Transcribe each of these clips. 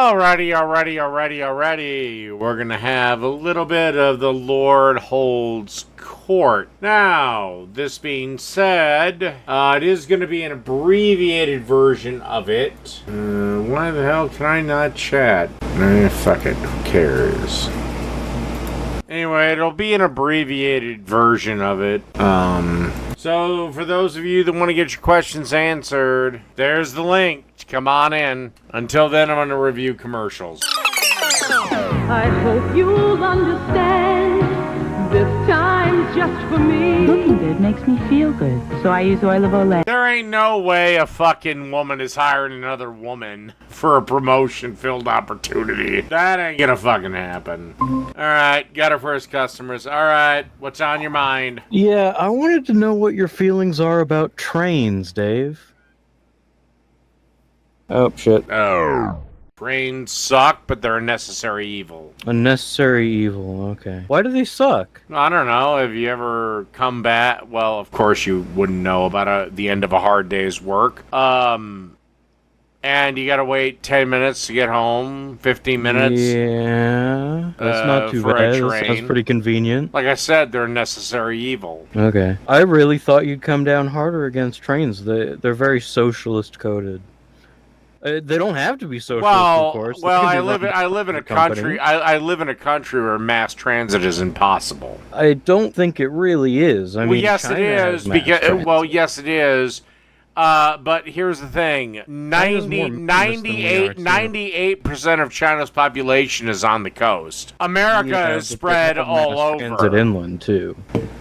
Alrighty. We're gonna have a little bit of the Lord Holds Court. Now, this being said, it is gonna be an abbreviated version of it. Why the hell can I not chat? Fuck it, who cares? Anyway, it'll be an abbreviated version of it. So for those of you that want to get your questions answered, there's the link. Come on in. Until then, I'm going to review commercials. I hope you'll understand. This time's just for me. Looking good makes me feel good, so I use oil of Olay. There ain't no way a fucking woman is hiring another woman for a promotion-filled opportunity. That ain't gonna fucking happen. Alright, got our first customers. Alright, what's on your mind? Yeah, I wanted to know what your feelings are about trains, Dave. Oh, shit. Oh. Trains suck, but they're a necessary evil. A necessary evil, okay. Why do they suck? I don't know. Have you ever come back? Well, of course you wouldn't know about the end of a hard day's work. And you gotta wait 10 minutes to get home, 15 minutes. Yeah, that's not too bad. That's pretty convenient. Like I said, they're a necessary evil. Okay. I really thought you'd come down harder against trains. They're very socialist coded. They don't have to be socialist, of course. Well, I live in a country. I live in a country where mass transit is impossible. I don't think it really is. I mean, yes, China it is. Yes, it is. But here's the thing: 98% of China's population is on the coast. America is spread all over. Transit inland too.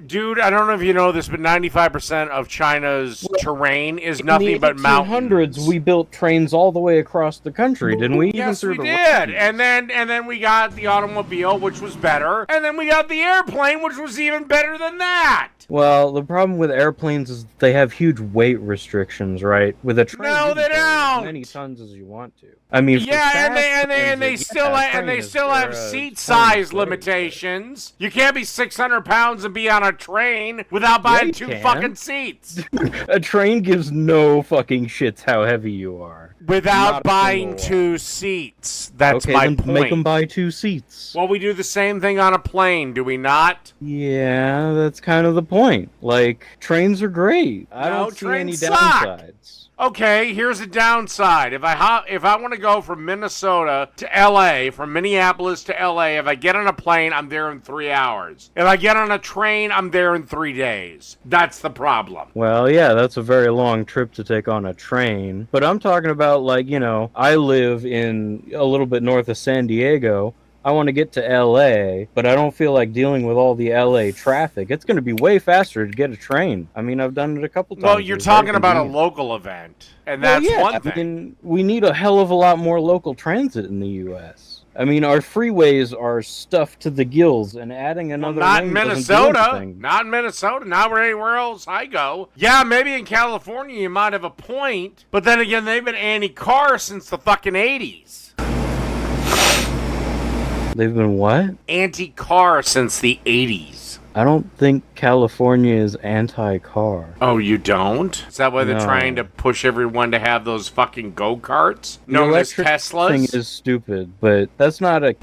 Dude, I don't know if you know this, but 95% of China's terrain is nothing but mountains. In the 1800s, we built trains all the way across the country, didn't we? Yes, we did. And then we got the automobile, which was better. And then we got the airplane, which was even better than that. Well, the problem with airplanes is they have huge weight restrictions, right? With a train, no, they don't. As many tons as you want to. I mean, they still have seat size limitations. You can't be 600 pounds and be on a train without buying two fucking seats. A train gives no fucking shits how heavy you are. Without buying two seats. That's my point. Make them buy two seats. Well, we do the same thing on a plane, do we not? Yeah, that's kind of the point. Like, trains are great. I don't see any downsides. Okay, here's a downside. If I want to go from Minnesota to L.A., from Minneapolis to L.A., if I get on a plane, I'm there in 3 hours. If I get on a train, I'm there in 3 days. That's the problem. Well, yeah, that's a very long trip to take on a train. But I'm talking about, like, you know, I live in a little bit north of San Diego. I want to get to L.A., but I don't feel like dealing with all the L.A. traffic. It's going to be way faster to get a train. I mean, I've done it a couple times. Well, you're talking about a local event, and that's one thing. I mean, we need a hell of a lot more local transit in the U.S. I mean, our freeways are stuffed to the gills, and adding another not lane in Minnesota. Not in Minnesota. Not anywhere else I go. Yeah, maybe in California you might have a point, but then again, they've been anti-car since the fucking 80s. They've been what? Anti-car since the 80s. I don't think California is anti-car. Oh, you don't? Is that why they're trying to push everyone to have those fucking go-karts? Known as Teslas? Thing is stupid, but that's not a...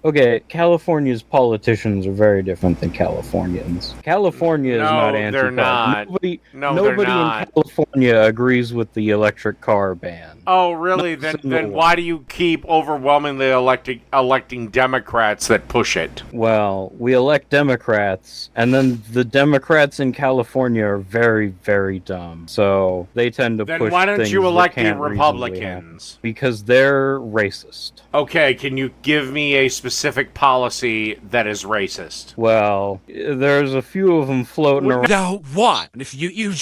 Okay, California's politicians are very different than Californians. California is not anti-car. They're not. Nobody in California agrees with the electric car ban. Oh, really? Then why do you keep overwhelmingly electing Democrats that push it? Well, we elect Democrats, and then the Democrats in California are very, very dumb. So they tend to push things. Then why don't you elect the Republicans? Because they're racist. Okay, can you give me a specific policy that is racist? Well, there's a few of them floating around. Now, what? If you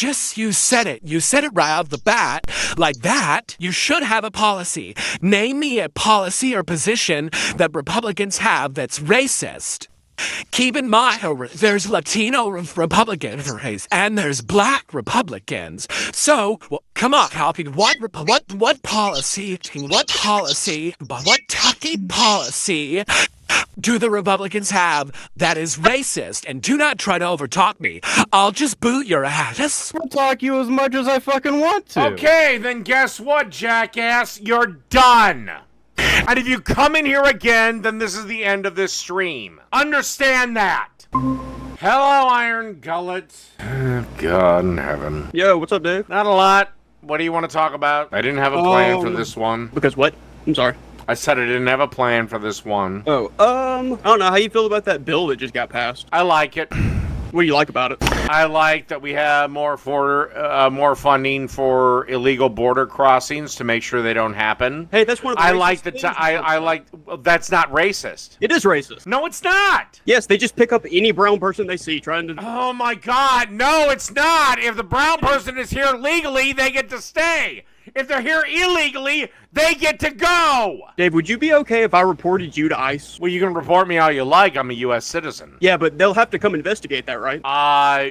said it. You said it right out of the bat. Like that, you should have a policy. Name me a policy or position that Republicans have that's racist. Keep in mind, there's Latino Republicans and there's Black Republicans. So, well, come on, Calvin. What policy do the Republicans have that is racist? And do not try to overtalk me. I'll just boot your ass. I'll talk you as much as I fucking want to. Okay, then guess what, jackass? You're done. And if you come in here again, then this is the end of this stream. Understand that. Hello, Iron Gullet. God in heaven. Yo, what's up, Dave? Not a lot. What do you want to talk about? I didn't have a plan for this one. Because what? I'm sorry. I said I didn't have a plan for this one. Oh, I don't know how you feel about that bill that just got passed. I like it. What do you like about it? I like that we have more funding for illegal border crossings to make sure they don't happen. Hey, that's one of the I racist like things. I like that's not racist. It is racist. No, it's not. Yes, they just pick up any brown person they see trying to... Oh my God, no, it's not. If the brown person is here legally, they get to stay. If they're here illegally, they get to go. Dave, would you be okay if I reported you to ICE? Well, you can report me all you like. I'm a U.S. citizen. Yeah, but they'll have to come investigate that, right?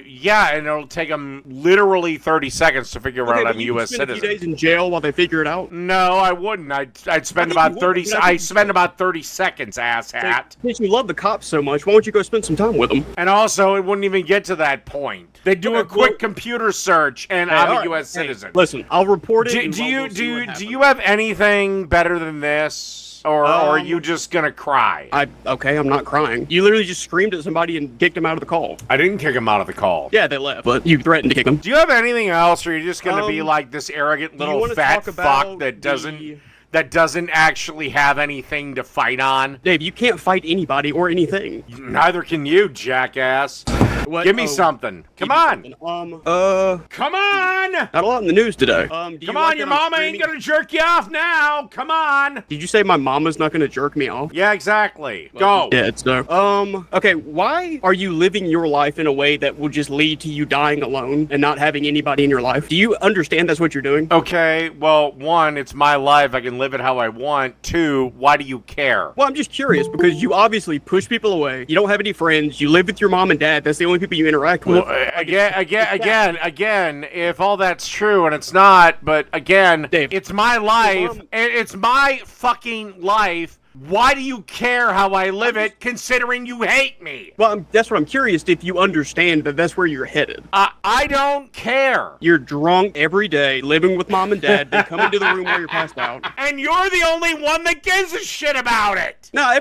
Yeah, and it'll take them literally 30 seconds to figure out I'm a U.S. spend citizen. a few days in jail while they figure it out? No, I wouldn't. I'd spend about 30. I spend about 30 seconds, asshat. Since you love the cops so much, why don't you go spend some time with them? And also, it wouldn't even get to that point. They do a quick computer search, and I'm a U.S. citizen. Listen, I'll report it. Do you have anything better than this, or are you just gonna cry? Okay, I'm not crying. You literally just screamed at somebody and kicked them out of the call. I didn't kick him out of the call. Yeah, they left, but you threatened to kick them. Do you have anything else, or are you just gonna be like this arrogant little fat fuck that doesn't actually have anything to fight on? Dave, you can't fight anybody or anything. Neither can you, jackass. What? Give me something. Come on. Come on. Not a lot in the news today. Come on, your mama ain't gonna jerk you off now. Come on. Did you say my mama's not gonna jerk me off? Yeah, exactly. Go. Yeah, it's no. Okay, why are you living your life in a way that will just lead to you dying alone and not having anybody in your life? Do you understand that's what you're doing? Okay, well, one, it's my life. I can live it how I want. Two, why do you care? Well, I'm just curious because you obviously push people away. You don't have any friends. You live with your mom and dad. That's the only people you interact with. Well, again, if all that's true, and it's not, but again, Dave, it's my life. It's my fucking life. Why do you care how I live it, considering you hate me? Well, that's what I'm curious if you understand that that's where you're headed. I don't care. You're drunk every day, living with mom and dad. They come into the room while you're passed out. And you're the only one that gives a shit about it. No,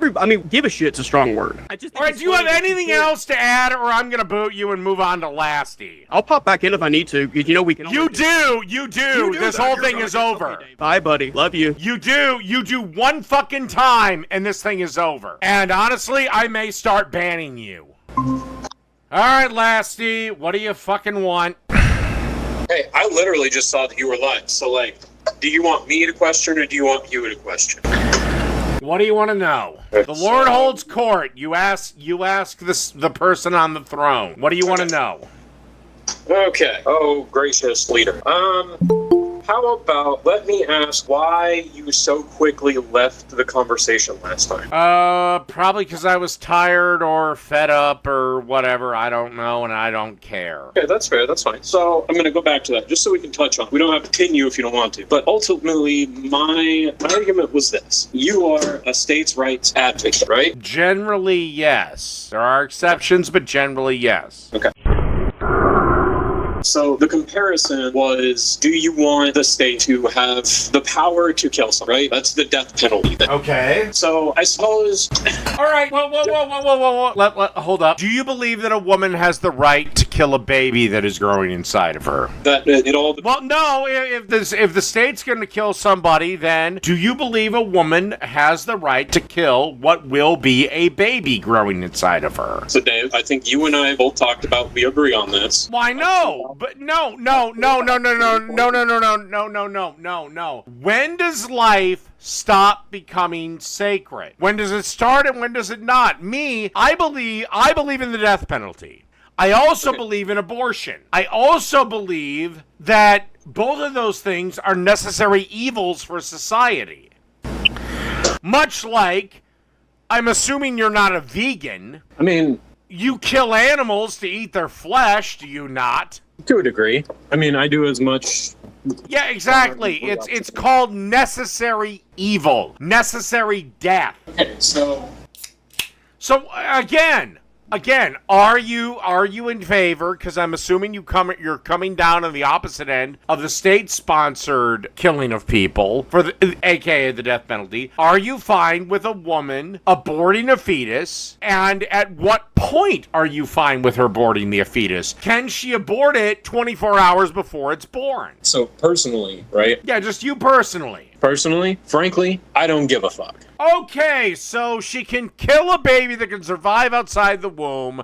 give a shit's a strong word. All right, do you have anything else to add, or I'm gonna boot you and move on to Lasty? I'll pop back in if I need to, because you know we can. You do. This whole thing is over. Okay, bye, buddy. Love you. You do one fucking time, and this thing is over. And honestly, I may start banning you. Alright, Lasty, what do you fucking want? Hey, I literally just saw that you were live, so like, do you want me to question or do you want you to question? What do you want to know? The Lord holds court. You ask the person on the throne. What do you want to know? Okay. Oh, gracious leader. How about, let me ask why you so quickly left the conversation last time? Probably because I was tired or fed up or whatever. I don't know, and I don't care. Okay, that's fair, that's fine. So, I'm going to go back to that, just so we can touch on it. We don't have to pin you if you don't want to. But ultimately, my argument was this. You are a states' rights advocate, right? Generally, yes. There are exceptions, but generally, yes. Okay. So the comparison was, do you want the state to have the power to kill someone, right? That's the death penalty. Okay. So I suppose... All right, whoa. Hold up. Do you believe that a woman has the right to kill a baby that is growing inside of her? That it all... Well, no, if the state's going to kill somebody, then do you believe a woman has the right to kill what will be a baby growing inside of her? So Dave, I think you and I both talked about, we agree on this. Why no? But no. When does life stop becoming sacred? When does it start and when does it not? Me, I believe in the death penalty. I also believe in abortion. I also believe that both of those things are necessary evils for society. Much like, I'm assuming you're not a vegan. I mean... You kill animals to eat their flesh, do you not? To a degree. I mean, I do as much... Yeah, exactly. It's called necessary evil. Necessary death. Okay, so... So, again, Again, are you in favor? Because I'm assuming you're coming down on the opposite end of the state-sponsored killing of people for the, aka the death penalty. Are you fine with a woman aborting a fetus? And at what point are you fine with her aborting the fetus? Can she abort it 24 hours before it's born? So personally, right? Yeah, just you personally. Personally, frankly, I don't give a fuck. Okay, so she can kill a baby that can survive outside the womb,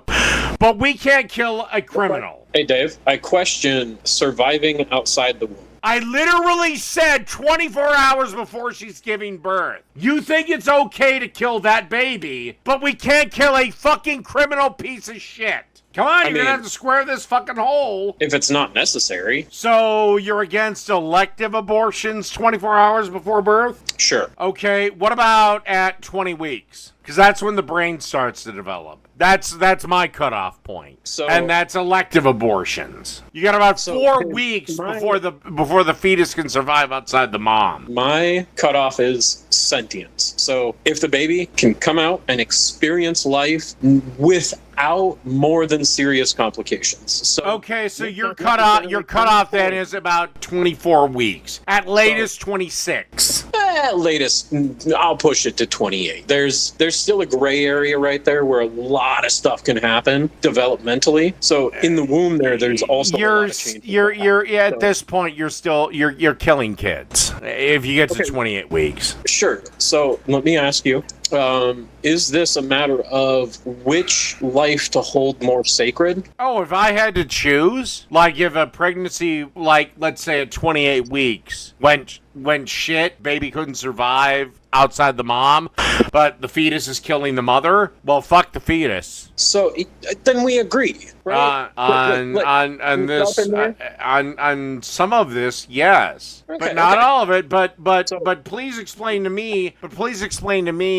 but we can't kill a criminal. Hey, Dave, I question surviving outside the womb. I literally said 24 hours before she's giving birth. You think it's okay to kill that baby, but we can't kill a fucking criminal piece of shit. Come on, you're gonna have to square this fucking hole. If it's not necessary. So you're against elective abortions 24 hours before birth? Sure. Okay, what about at 20 weeks? Because that's when the brain starts to develop. That's my cutoff point. And that's elective abortions. You got about 4 weeks before the fetus can survive outside the mom. My cutoff is sentience. So if the baby can come out and experience life without more than serious complications. So okay, so your cutoff then is about 24 weeks. At latest 26. At latest, I'll push it to 28. There's still a gray area right there where a lot of stuff can happen developmentally. So in the womb there's also a lot of change. At this point you're killing kids if you get to 28 weeks. Sure. So let me ask you, is this a matter of which life to hold more sacred? Oh, if I had to choose, like if a pregnancy, like let's say at 28 weeks went shit, baby couldn't survive outside the mom, but the fetus is killing the mother, well, fuck the fetus. So then we agree, right? On some of this, yes, but not all of it. But please explain to me.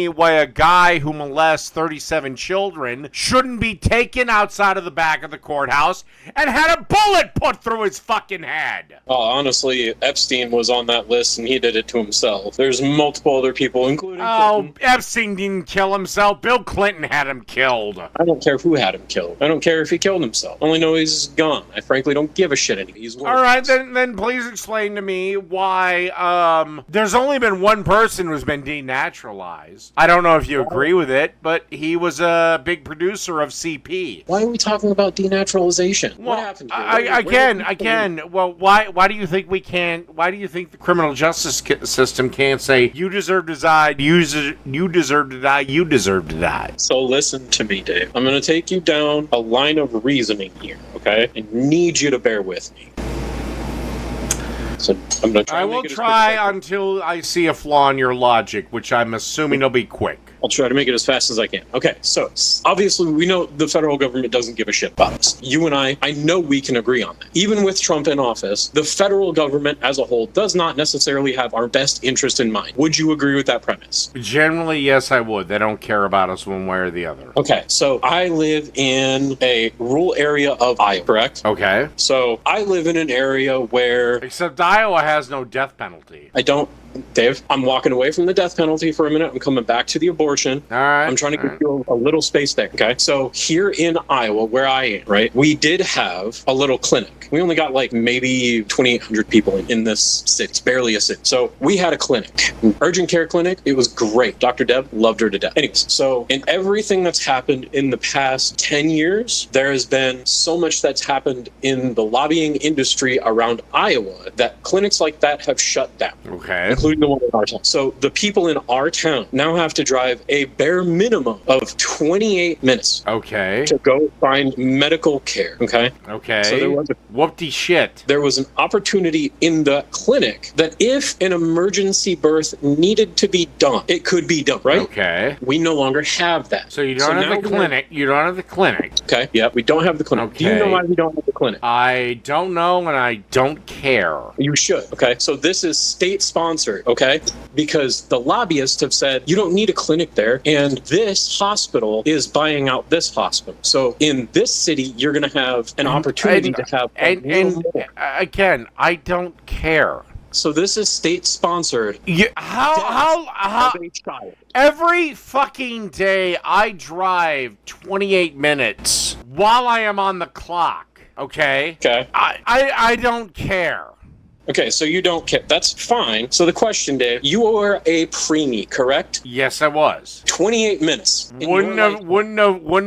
Why a guy who molests 37 children shouldn't be taken outside of the back of the courthouse and had a bullet put through his fucking head. Oh, honestly, Epstein was on that list and he did it to himself. There's multiple other people, including Clinton. Epstein didn't kill himself. Bill Clinton had him killed. I don't care who had him killed. I don't care if he killed himself. I only know he's gone. I frankly don't give a shit anymore. He's all right, then please explain to me why there's only been one person who's been denaturalized. I don't know if you agree with it, but he was a big producer of CP. Why are we talking about denaturalization? Well, what happened here? Well, why do you think we can't? Why do you think the criminal justice system can't say you deserve to die, you deserve to die, you deserve to die? So listen to me, Dave. I'm going to take you down a line of reasoning here, okay? I need you to bear with me. So I'm going to try. I will try until I see a flaw in your logic, which I'm assuming will be quick. I'll try to make it as fast as I can. Okay, so obviously we know the federal government doesn't give a shit about us. You and I know we can agree on that. Even with Trump in office, the federal government as a whole does not necessarily have our best interest in mind. Would you agree with that premise? Generally, yes, I would. They don't care about us one way or the other. Okay, so I live in a rural area of Iowa, correct? Okay. So I live in an area where... Except Iowa has no death penalty. I don't... Dave, I'm walking away from the death penalty for a minute. I'm coming back to the abortion. All right. I'm trying to give you a little space there, okay? So here in Iowa, where I am, right, we did have a little clinic. We only got like maybe 2,800 people in this city. It's barely a city. So we had a clinic, urgent care clinic. It was great. Dr. Deb, loved her to death. Anyways, so in everything that's happened in the past 10 years, there has been so much that's happened in the lobbying industry around Iowa that clinics like that have shut down. Okay. Including the one in our town. So the people in our town now have to drive a bare minimum of 28 minutes. Okay. To go find medical care. Okay. Okay. So there was whoopty shit. There was an opportunity in the clinic that if an emergency birth needed to be done, it could be done. Right. Okay. We no longer have that. So you don't have the clinic. You don't have the clinic. Okay. Yeah. We don't have the clinic. Okay. Do you know why we don't have the clinic? I don't know, and I don't care. You should. Okay. So this is state sponsored. Okay, because the lobbyists have said you don't need a clinic there, and this hospital is buying out this hospital. So in this city, you're going to have an opportunity to have. And again, I don't care. So this is state-sponsored. How Of a child. every fucking day I drive 28 minutes while I am on the clock, okay? Okay. I don't care. Okay, so you don't care. That's fine. So the question, Dave, you were a preemie, correct? Yes, I was. 28 minutes. in your life. Wouldn't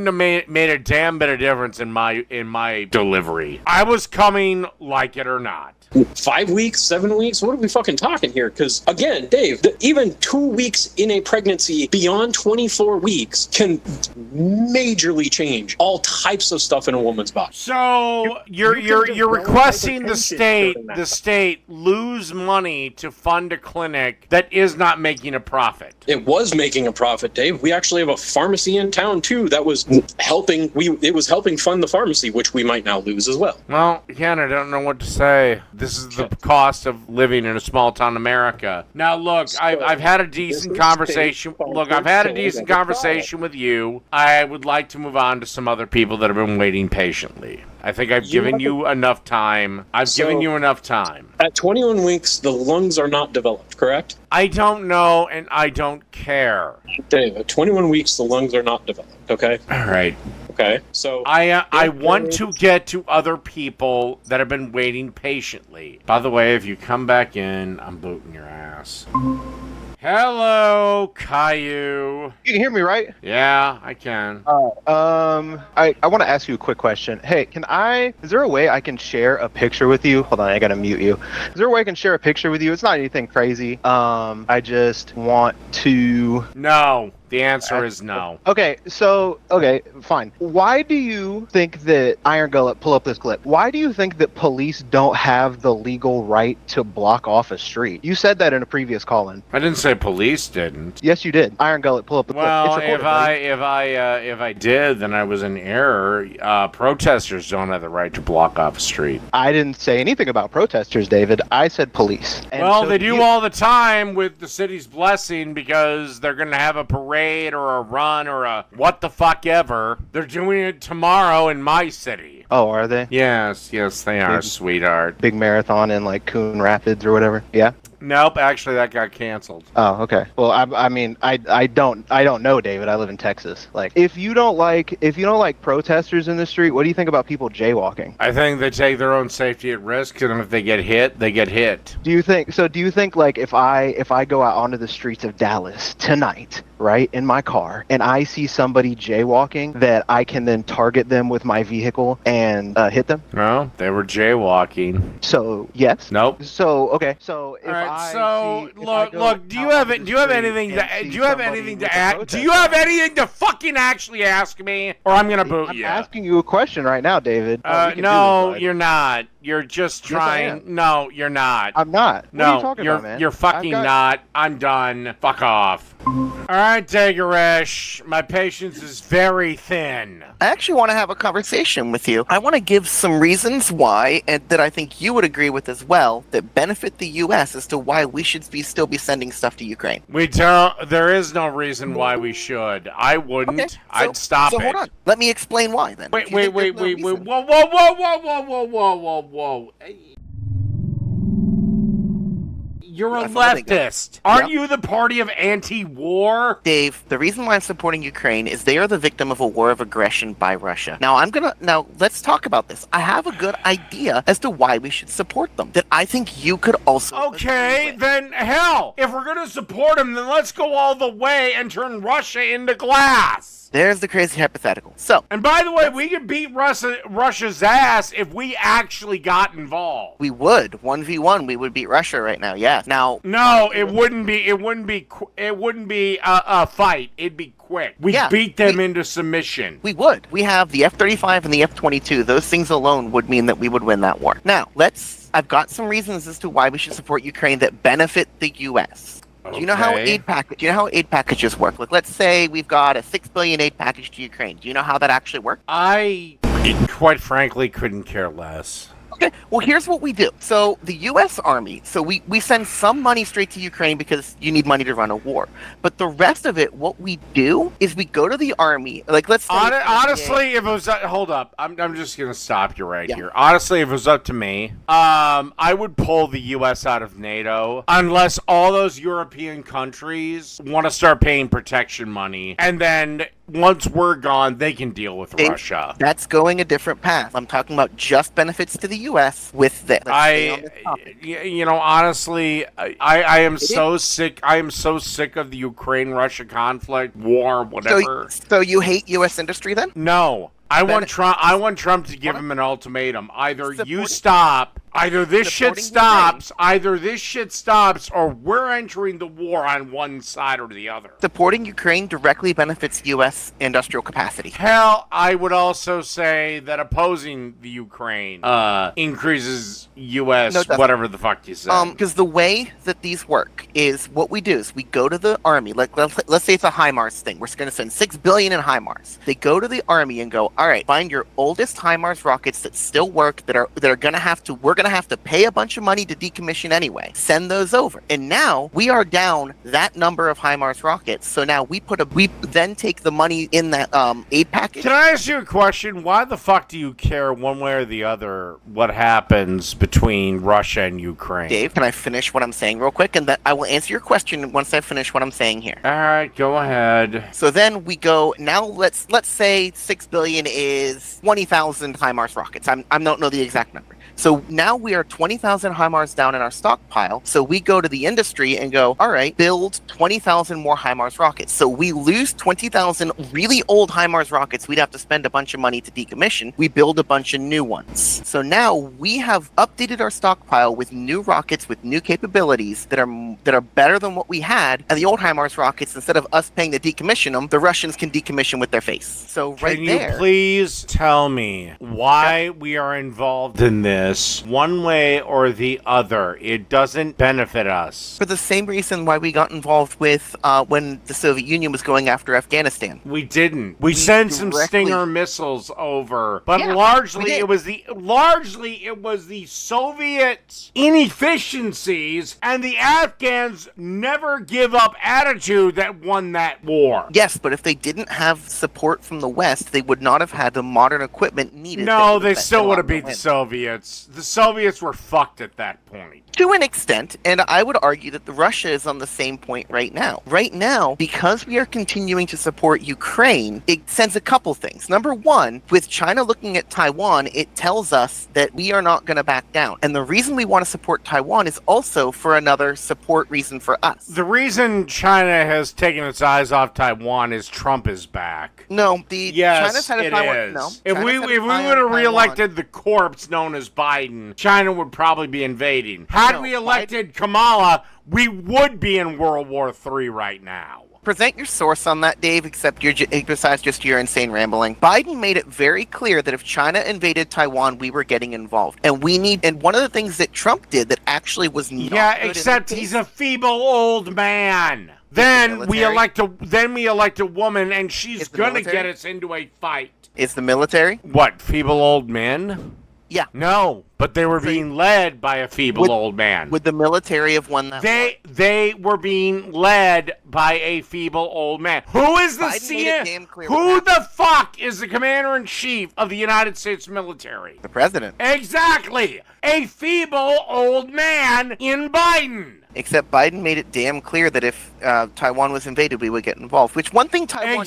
have made a damn bit of difference in my delivery. I was coming like it or not. 5 weeks, 7 weeks? What are we fucking talking here? Because, again, Dave, even 2 weeks in a pregnancy beyond 24 weeks can majorly change all types of stuff in a woman's body. So you're requesting the state lose money to fund a clinic that is not making a profit. It was making a profit, Dave. We actually have a pharmacy in town, too, that was helping. It was helping fund the pharmacy, which we might now lose as well. Well, again, I don't know what to say. This is the cost of living in a small town America. Now, look, I've had a decent conversation. Look, I've had a decent conversation with you. I would like to move on to some other people that have been waiting patiently. I think I've given you enough time. I've given you enough time. At 21 weeks, the lungs are not developed, correct? I don't know, and I don't care. Dave, at 21 weeks, the lungs are not developed, okay? All right. Okay, so... I want to get to other people that have been waiting patiently. By the way, if you come back in, I'm booting your ass. Hello, Caillou. You can hear me, right? Yeah, I can. I want to ask you a quick question. Hey, is there a way I can share a picture with you? Hold on, I gotta mute you. Is there a way I can share a picture with you? It's not anything crazy. I just want to... No. The answer is no. Okay, fine. Why do you think that Iron Gullet, pull up this clip, why do you think that police don't have the legal right to block off a street? You said that in a previous call-in. I didn't say police didn't. Yes, you did. Iron Gullet, pull up the clip. Well, It's recorded, if I did, then I was in error. Protesters don't have the right to block off a street. I didn't say anything about protesters, David. I said police. And well, so they do all the time with the city's blessing because they're going to have a parade or a run or a what the fuck ever. They're doing it tomorrow in my city. Oh, are they? Yes, they are, Big- sweetheart. Big marathon in like Coon Rapids or whatever. Yeah. Nope, actually that got canceled. Oh, okay. Well, I mean, I don't know, David. I live in Texas. Like, if you don't like protesters in the street, what do you think about people jaywalking? I think they take their own safety at risk, and if they get hit, they get hit. Do you think like if I go out onto the streets of Dallas tonight, right, in my car, and I see somebody jaywalking, that I can then target them with my vehicle and hit them? No, they were jaywalking. So yes. Nope. So okay. So if All right, I so see, if I look, go do you out have onto do the you have street anything and to see do you have somebody anything with to a ask? protest Do you have sign- anything to fucking actually ask me, or I'm gonna boot I'm you? asking you a question right now, David. We can do No, this, you're not. You're just Yes, I trying. am. No, you're not. I'm not. What No, are you talking you're about, man? you're fucking not. I'm done. Fuck off. All right, Daggeresh, my patience is very thin. I actually want to have a conversation with you. I want to give some reasons why, and that I think you would agree with as well, that benefit the U.S. as to why we should still be sending stuff to Ukraine. We don't. There is no reason why we should. I wouldn't. Okay, I'd stop so it. hold on. Let me explain why then. Wait, If you wait, think wait, there's no wait, wait. reason. Whoa. You're a That's another thing. leftist. Aren't Yeah. you the party of anti-war? Dave, the reason why I'm supporting Ukraine is they are the victim of a war of aggression by Russia. Now let's talk about this. I have a good idea as to why we should support them. That I think you could also Okay, agree with. then hell, if we're gonna support them, then let's go all the way and turn Russia into glass. There's the crazy hypothetical. So, And by the way, we could beat Russia's ass if we actually got involved. we would 1v1. We would beat Russia right now. Yeah. Now, No, it wouldn't be a fight. It'd be quick. We Yeah, beat them into submission. we would. We have the F-35 and the F-22. Those things alone would mean that we would win that war. Now, I've got some reasons as to why we should support Ukraine that benefit the U.S. Do you know how Okay. aid packages work? Like, let's say we've got a $6 billion aid package to Ukraine. Do you know how that actually works? I, quite frankly, couldn't care less. Okay, well, here's what we do. So the U.S. Army, so we send some money straight to Ukraine because you need money to run a war. But the rest of it, what we do is we go to the Army. Like, let's say honestly, if it was hold up, I'm just gonna stop you right Yeah. here. Honestly, if it was up to me, I would pull the U.S. out of NATO unless all those European countries want to start paying protection money, and then once we're gone, they can deal with Russia. That's going a different path. I'm talking about just benefits to the U.S. with this. Honestly, I am so sick. I am so sick of the Ukraine-Russia conflict, war, whatever. So you hate U.S. industry then? No. I want Trump to give him an ultimatum. Either you stop, either this shit stops, or we're entering the war on one side or the other. Supporting Ukraine directly benefits U.S. industrial capacity. Hell, I would also say that opposing the Ukraine increases U.S. whatever the fuck you say. Because the way that these work is what we do is we go to the Army. Like let's say it's a HIMARS thing. We're going to spend $6 billion in HIMARS. They go to the Army and go, all right, find your oldest HIMARS rockets that still work, that are we're gonna have to pay a bunch of money to decommission anyway. Send those over. And now we are down that number of HIMARS rockets. So now we then take the money in that aid package. Can I ask you a question? Why the fuck do you care one way or the other what happens between Russia and Ukraine? Dave, can I finish what I'm saying real quick? And I will answer your question once I finish what I'm saying here. All right, go ahead. So then we go, now let's say $6 billion is 20,000 HIMARS rockets. I don't know the exact number. So now we are 20,000 HIMARS down in our stockpile. So we go to the industry and go, all right, build 20,000 more HIMARS rockets. So we lose 20,000 really old HIMARS rockets we'd have to spend a bunch of money to decommission. We build a bunch of new ones. So now we have updated our stockpile with new rockets with new capabilities that are better than what we had. And the old HIMARS rockets, instead of us paying to decommission them, the Russians can decommission with their face. So right there. Can you please tell me why we are involved in this one way or the other? It doesn't benefit us. For the same reason why we got involved with when the Soviet Union was going after Afghanistan. We didn't. We sent some Stinger missiles over, but largely it was the Soviet inefficiencies and the Afghans never give up attitude that won that war. Yes, but if they didn't have support from the West, they would not have had the modern equipment needed. No, they still would have beat the Soviets. The Soviets were fucked at that point. To an extent, and I would argue that Russia is on the same point right now. Right now, because we are continuing to support Ukraine, it sends a couple things. Number one, with China looking at Taiwan, it tells us that we are not going to back down. And the reason we want to support Taiwan is also for another support reason for us. The reason China has taken its eyes off Taiwan is Trump is back. No, China's had a Taiwan. Is. No, if we would have reelected the corpse known as Biden, China would probably be invading. Had we elected Kamala, we would be in World War III right now. Present your source on that, Dave, besides just your insane rambling. Biden made it very clear that if China invaded Taiwan, we were getting involved. And one of the things that Trump did that actually was not good except he's a feeble old man. Then we elect a woman, and she's gonna get us into a fight. Is the military? What, feeble old men? Yeah. No, but they were being led by a feeble old man. Would the military have won that war? They were being led by a feeble old man. Who is the Who the fuck is the commander-in-chief of the United States military? The president. Exactly. A feeble old man in Biden. Except Biden made it damn clear that if Taiwan was invaded, we would get involved. Which one thing Taiwan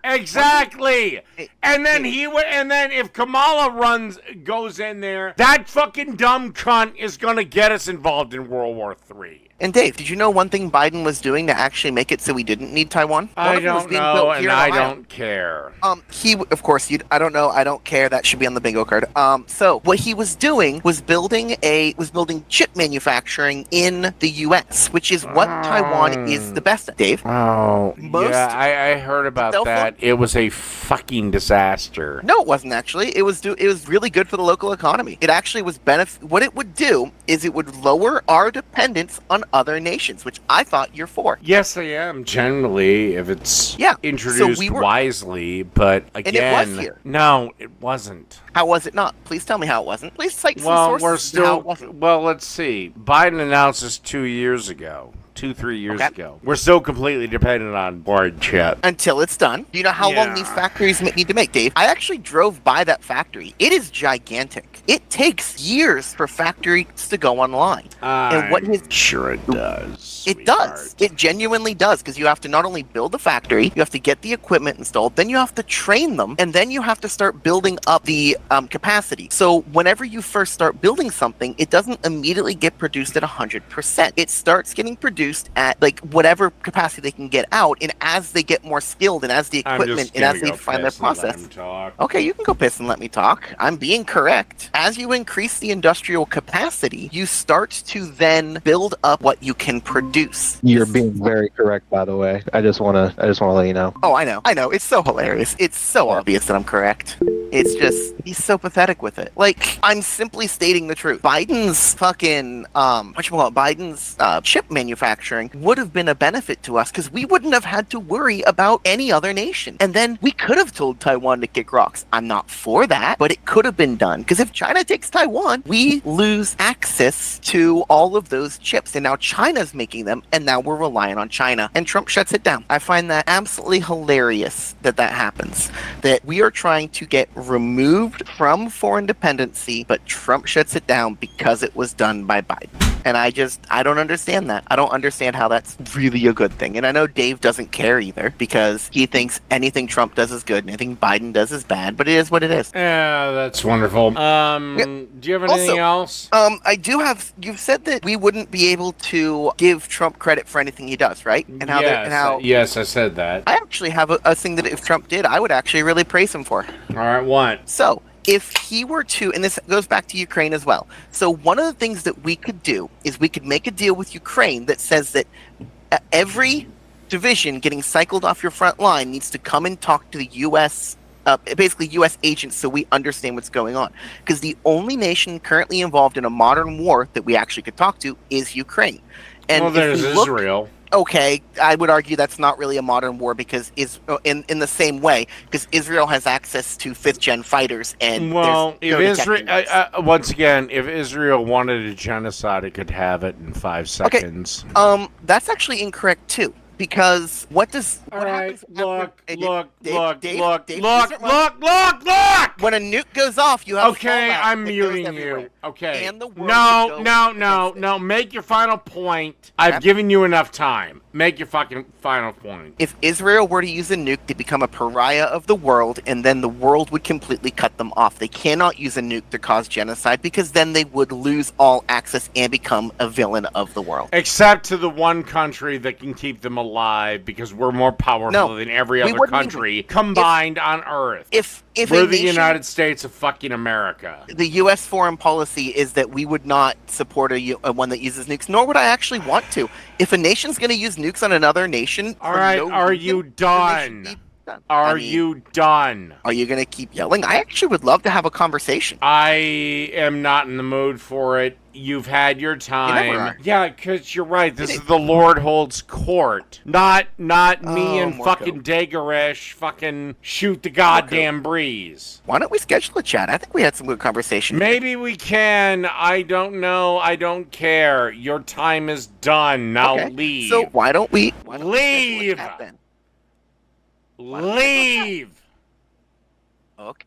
Exactly. And then if Kamala goes in there, that fucking dumb cunt is gonna get us involved in World War III. And Dave, did you know one thing Biden was doing to actually make it so we didn't need Taiwan? I don't know, and I don't care. Of course, I don't know, I don't care. That should be on the bingo card. So what he was doing was building chip manufacturing in the U.S., which is what Taiwan is the best at. Dave. Oh, I heard about that. it was a fucking disaster. No, it wasn't actually. It was really good for the local economy. It actually was What it would do is it would lower our dependence on other nations, which I thought you're for. Yes, I am generally if it's introduced wisely, but again, and it was here. No, it wasn't. How was it not? Please tell me how it wasn't. Please cite some sources. Well, let's see. Biden announced this 2 years ago. 2-3 years ago. We're still completely dependent on board chip. Until it's done. Do you know how long these factories need to make, Dave? I actually drove by that factory. It is gigantic. It takes years for factories to go online. Sure it does. It does. It genuinely does, because you have to not only build the factory, you have to get the equipment installed, then you have to train them, and then you have to start building up the capacity. So whenever you first start building something, it doesn't immediately get produced at 100%. It starts getting produced at like whatever capacity they can get out, and as they get more skilled, and as the equipment, and as they find their process. Okay, you can go piss and let me talk. I'm being correct. As you increase the industrial capacity, you start to then build up what you can produce. You're being very correct, by the way. I just wanna let you know. Oh, I know. It's so hilarious. It's so obvious that I'm correct. It's just, he's so pathetic with it. Like, I'm simply stating the truth. Biden's fucking, Biden's chip manufacturing would have been a benefit to us, because we wouldn't have had to worry about any other nation. And then we could have told Taiwan to kick rocks. I'm not for that, but it could have been done. Because if China takes Taiwan, we lose access to all of those chips. And now China's making them, and now we're relying on China. And Trump shuts it down. I find that absolutely hilarious that happens. That we are trying to get removed from foreign dependency, but Trump shuts it down because it was done by Biden. And I don't understand that. I don't understand how that's really a good thing. And I know Dave doesn't care either, because he thinks anything Trump does is good and anything Biden does is bad, but it is what it is. Yeah, that's wonderful. Do you have anything else? I do have. You've said that we wouldn't be able to give Trump credit for anything he does, right? And how yes, I said that. I actually have a thing that if Trump did, I would actually really praise him for. All right, what? So, if he were to, and this goes back to Ukraine as well. So one of the things that we could do is we could make a deal with Ukraine that says that every division getting cycled off your front line needs to come and talk to the U.S., basically U.S. agents, so we understand what's going on. Because the only nation currently involved in a modern war that we actually could talk to is Ukraine. And well, there's Israel. Okay, I would argue that's not really a modern war, because in the same way, because Israel has access to 5th-gen fighters, and if Israel once again, if Israel wanted a genocide, it could have it in 5 seconds. Okay, that's actually incorrect too. Because what does... All right, look. When a nuke goes off, you have... Okay, I'm muting you. Okay. And the no. Make your final point. I've given you enough time. Make your fucking final point. If Israel were to use a nuke, they become a pariah of the world, and then the world would completely cut them off. They cannot use a nuke to cause genocide, because then they would lose all access and become a villain of the world. Except to the one country that can keep them alive, because we're more powerful than every other country combined on Earth. We're the United States of fucking America. The U.S. foreign policy is that we would not support a one that uses nukes, nor would I actually want to. If a nation's going to use nukes on another nation... All right, are you done? Are you done? Are you going to keep yelling? I actually would love to have a conversation. I am not in the mood for it. You've had your time. Yeah, because you're right. This is the Lord Holds Court. Not me and fucking Dagoresh fucking shoot the goddamn breeze. Why don't we schedule a chat? I think we had some good conversation. Maybe we can. I don't know. I don't care. Your time is done. Now leave. So why don't we leave? Leave! Okay.